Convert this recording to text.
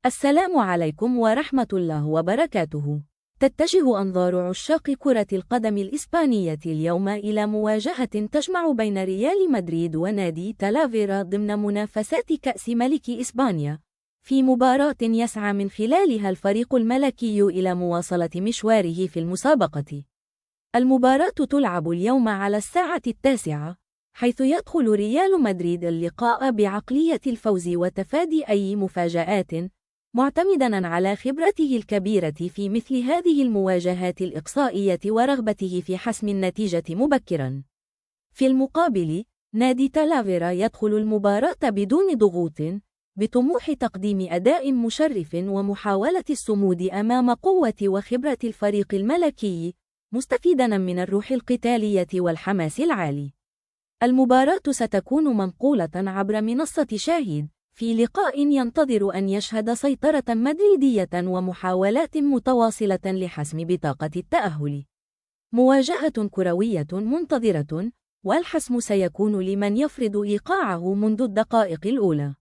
السلام عليكم ورحمة الله وبركاته. تتجه أنظار عشاق كرة القدم الإسبانية اليوم إلى مواجهة تجمع بين ريال مدريد ونادي تالافيرا ضمن منافسات كأس ملك إسبانيا، في مباراة يسعى من خلالها الفريق الملكي إلى مواصلة مشواره في المسابقة. المباراة تلعب اليوم على الساعة 9، حيث يدخل ريال مدريد اللقاء بعقلية الفوز وتفادي أي مفاجآت، معتمداً على خبرته الكبيرة في مثل هذه المواجهات الإقصائية ورغبته في حسم النتيجة مبكراً. في المقابل، نادي تالافيرا يدخل المباراة بدون ضغوط، بطموح تقديم أداء مشرف ومحاولة الصمود أمام قوة وخبرة الفريق الملكي، مستفيداً من الروح القتالية والحماس العالي. المباراة ستكون منقولة عبر منصة شاهد، في لقاء ينتظر أن يشهد سيطرة مدريدية ومحاولات متواصلة لحسم بطاقة التأهل. مواجهة كروية منتظرة، والحسم سيكون لمن يفرض إيقاعه منذ الدقائق الأولى.